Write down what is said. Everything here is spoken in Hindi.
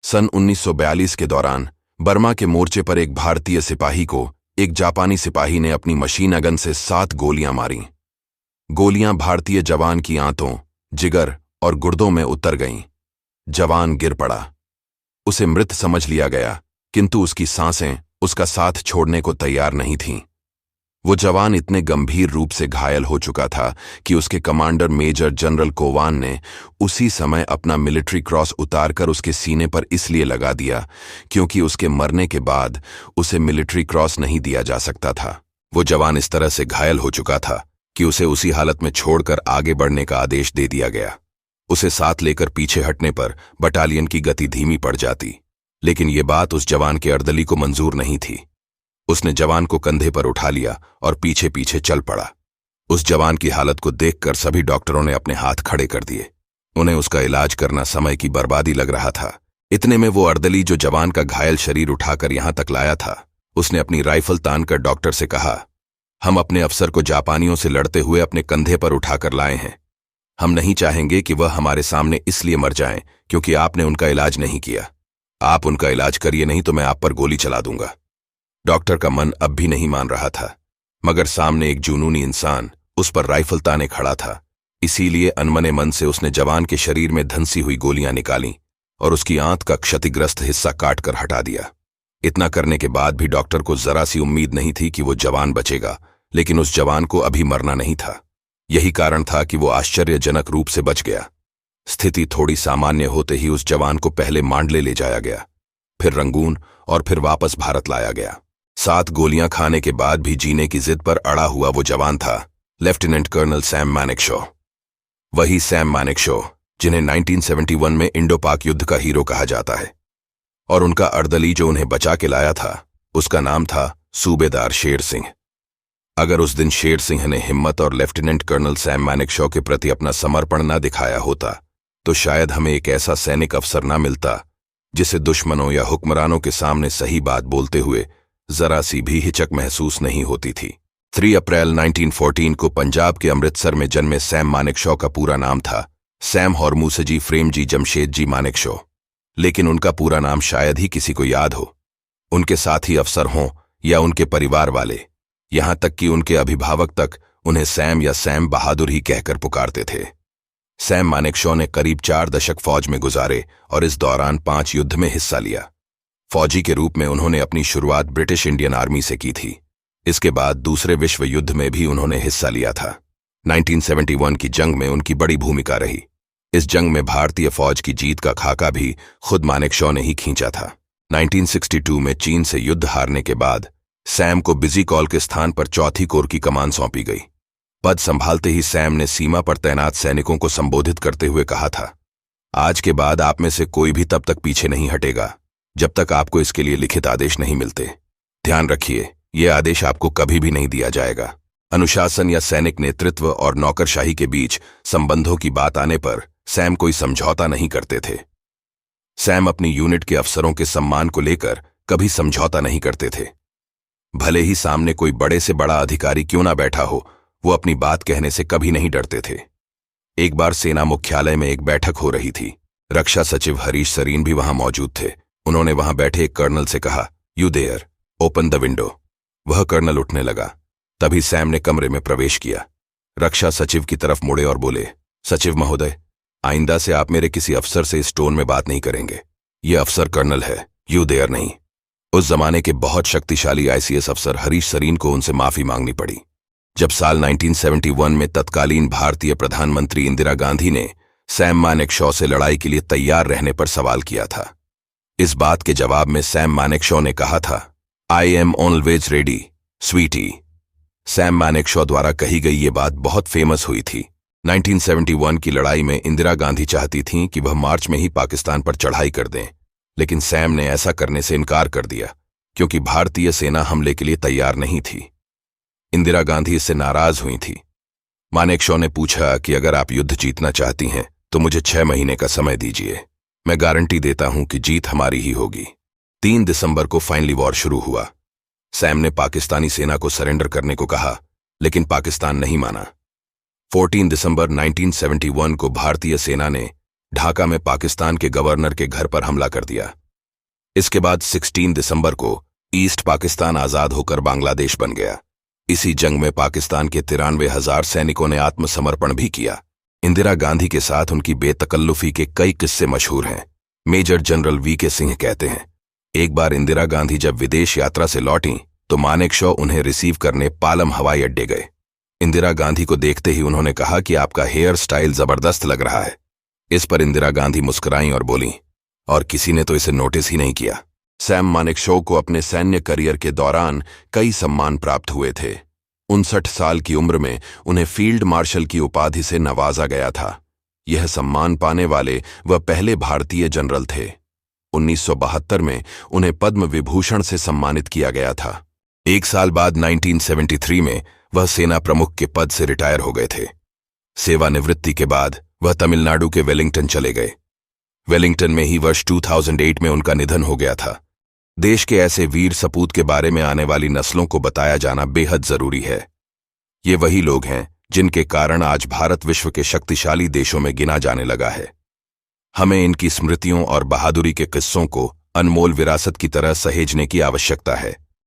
सन 1942 के दौरान बर्मा के मोर्चे पर एक भारतीय सिपाही को एक जापानी सिपाही ने अपनी मशीन गन से 7 गोलियां मारीं। गोलियां भारतीय जवान की आंतों, जिगर और गुर्दों में उतर गईं। जवान गिर पड़ा। उसे मृत समझ लिया गया, किंतु उसकी सांसें उसका साथ छोड़ने को तैयार नहीं थीं। वो जवान इतने गंभीर रूप से घायल हो चुका था कि उसके कमांडर मेजर जनरल कोवान ने उसी समय अपना मिलिट्री क्रॉस उतारकर उसके सीने पर इसलिए लगा दिया क्योंकि उसके मरने के बाद उसे मिलिट्री क्रॉस नहीं दिया जा सकता था। वो जवान इस तरह से घायल हो चुका था कि उसे उसी हालत में छोड़कर आगे बढ़ने का आदेश दे दिया गया। उसे साथ लेकर पीछे हटने पर बटालियन की गति धीमी पड़ जाती, लेकिन ये बात उस जवान के अर्दली को मंजूर नहीं थी। उसने जवान को कंधे पर उठा लिया और पीछे पीछे चल पड़ा। उस जवान की हालत को देखकर सभी डॉक्टरों ने अपने हाथ खड़े कर दिए। उन्हें उसका इलाज करना समय की बर्बादी लग रहा था। इतने में वो अर्दली जो जवान का घायल शरीर उठाकर यहां तक लाया था, उसने अपनी राइफल तानकर डॉक्टर से कहा, हम अपने अफसर को जापानियों से लड़ते हुए अपने कंधे पर उठाकर लाए हैं। हम नहीं चाहेंगे कि वह हमारे सामने इसलिए मर जाएं क्योंकि आपने उनका इलाज नहीं किया। आप उनका इलाज करिए, नहीं तो मैं आप पर गोली चला दूंगा। डॉक्टर का मन अब भी नहीं मान रहा था, मगर सामने एक जुनूनी इंसान उस पर राइफल ताने खड़ा था। इसीलिए अनमने मन से उसने जवान के शरीर में धंसी हुई गोलियां निकालीं और उसकी आंत का क्षतिग्रस्त हिस्सा काटकर हटा दिया। इतना करने के बाद भी डॉक्टर को जरा सी उम्मीद नहीं थी कि वो जवान बचेगा, लेकिन उस जवान को अभी मरना नहीं था। यही कारण था कि वो आश्चर्यजनक रूप से बच गया। स्थिति थोड़ी सामान्य होते ही उस जवान को पहले मांडले ले जाया गया, फिर रंगून और फिर वापस भारत लाया गया। 7 गोलियां खाने के बाद भी जीने की जिद पर अड़ा हुआ वो जवान था लेफ्टिनेंट कर्नल सैम मानेकशॉ। वही सैम मानेकशॉ जिन्हें 1971 में इंडो पाक युद्ध का हीरो कहा जाता है, और उनका अर्दली जो उन्हें बचा के लाया था उसका नाम था सूबेदार शेर सिंह। अगर उस दिन शेर सिंह ने हिम्मत और लेफ्टिनेंट कर्नल सैम मानेकशॉ के प्रति अपना समर्पण न दिखाया होता तो शायद हमें एक ऐसा सैनिक अफसर न मिलता जिसे दुश्मनों या हुक्मरानों के सामने सही बात बोलते हुए जरा सी भी हिचक महसूस नहीं होती थी। 3 अप्रैल 1914 को पंजाब के अमृतसर में जन्मे सैम मानेकशॉ का पूरा नाम था सैम हॉर्मूसजी फ्रेमजी जमशेदजी मानेकशॉ, लेकिन उनका पूरा नाम शायद ही किसी को याद हो। उनके साथी अफसर हों या उनके परिवार वाले, यहां तक कि उनके अभिभावक तक उन्हें सैम या सैम बहादुर ही कहकर पुकारते थे। सैम मानेकशॉ ने करीब 4 दशक फौज में गुजारे और इस दौरान 5 युद्ध में हिस्सा लिया। फौजी के रूप में उन्होंने अपनी शुरुआत ब्रिटिश इंडियन आर्मी से की थी। इसके बाद दूसरे विश्व युद्ध में भी उन्होंने हिस्सा लिया था। 1971 की जंग में उनकी बड़ी भूमिका रही। इस जंग में भारतीय फौज की जीत का खाका भी खुद मानेकशॉ ने ही खींचा था। 1962 में चीन से युद्ध हारने के बाद सैम को बिजी कॉल के स्थान पर 4थी कोर की कमान सौंपी गई। पद संभालते ही सैम ने सीमा पर तैनात सैनिकों को संबोधित करते हुए कहा था, आज के बाद आप में से कोई भी तब तक पीछे नहीं हटेगा जब तक आपको इसके लिए लिखित आदेश नहीं मिलते। ध्यान रखिए, ये आदेश आपको कभी भी नहीं दिया जाएगा। अनुशासन या सैनिक नेतृत्व और नौकरशाही के बीच संबंधों की बात आने पर सैम कोई समझौता नहीं करते थे। सैम अपनी यूनिट के अफसरों के सम्मान को लेकर कभी समझौता नहीं करते थे। भले ही सामने कोई बड़े से बड़ा अधिकारी क्यों ना बैठा हो, वो अपनी बात कहने से कभी नहीं डरते थे। एक बार सेना मुख्यालय में एक बैठक हो रही थी। रक्षा सचिव हरीश सरीन भी वहां मौजूद थे। उन्होंने वहां बैठे एक कर्नल से कहा, you there, open the window. वह कर्नल उठने लगा। तभी सैम ने कमरे में प्रवेश किया। रक्षा सचिव की तरफ मुड़े और बोले, सचिव महोदय, आइंदा से आप मेरे किसी अफसर से इस टोन में बात नहीं करेंगे। यह अफसर कर्नल है, यू देयर नहीं। उस जमाने के बहुत शक्तिशाली आईसीएस अफसर हरीश सरीन को उनसे माफी मांगनी पड़ी। जब साल 1971 में तत्कालीन भारतीय प्रधानमंत्री इंदिरा गांधी ने सैम मानेकशॉ से लड़ाई के लिए तैयार रहने पर सवाल किया था, इस बात के जवाब में सैम मानेकशॉ ने कहा था, I am always ready sweetie. Sam Manekshaw द्वारा कही गई ये बात बहुत फेमस हुई थी। 1971 की लड़ाई में इंदिरा गांधी चाहती थीं कि वह मार्च में ही पाकिस्तान पर चढ़ाई कर दें, लेकिन सैम ने ऐसा करने से इनकार कर दिया क्योंकि भारतीय सेना हमले के लिए तैयार नहीं थी। इंदिरा गांधी इससे नाराज हुई थी। मानेकशॉ ने पूछा कि अगर आप युद्ध जीतना चाहती हैं तो मुझे 6 महीने का समय दीजिए, मैं गारंटी देता हूं कि जीत हमारी ही होगी। 3 दिसंबर को फाइनली वॉर शुरू हुआ। सैम ने पाकिस्तानी सेना को सरेंडर करने को कहा, लेकिन पाकिस्तान नहीं माना। 14 दिसंबर 1971 को भारतीय सेना ने ढाका में पाकिस्तान के गवर्नर के घर पर हमला कर दिया। इसके बाद 16 दिसंबर को ईस्ट पाकिस्तान आजाद होकर बांग्लादेश बन गया। इसी जंग में पाकिस्तान के 93,000 सैनिकों ने आत्मसमर्पण भी किया। इंदिरा गांधी के साथ उनकी बेतकल्लुफी के कई किस्से मशहूर हैं। मेजर जनरल वीके सिंह कहते हैं, एक बार इंदिरा गांधी जब विदेश यात्रा से लौटी तो मानेकशॉ उन्हें रिसीव करने पालम हवाई अड्डे गए। इंदिरा गांधी को देखते ही उन्होंने कहा कि आपका हेयर स्टाइल जबरदस्त लग रहा है। इस पर इंदिरा गांधी मुस्कुराईं और बोलीं, और किसी ने तो इसे नोटिस ही नहीं किया। सैम मानेकशॉ को अपने सैन्य करियर के दौरान कई सम्मान प्राप्त हुए थे। 59 साल की उम्र में उन्हें फील्ड मार्शल की उपाधि से नवाजा गया था। यह सम्मान पाने वाले वह पहले भारतीय जनरल थे। 1972 में उन्हें पद्म विभूषण से सम्मानित किया गया था। एक साल बाद 1973 में वह सेना प्रमुख के पद से रिटायर हो गए थे। सेवानिवृत्ति के बाद वह तमिलनाडु के वेलिंगटन चले गए। वेलिंगटन में ही वर्ष 2008 में उनका निधन हो गया था। देश के ऐसे वीर सपूत के बारे में आने वाली नस्लों को बताया जाना बेहद जरूरी है। ये वही लोग हैं जिनके कारण आज भारत विश्व के शक्तिशाली देशों में गिना जाने लगा है। हमें इनकी स्मृतियों और बहादुरी के किस्सों को अनमोल विरासत की तरह सहेजने की आवश्यकता है।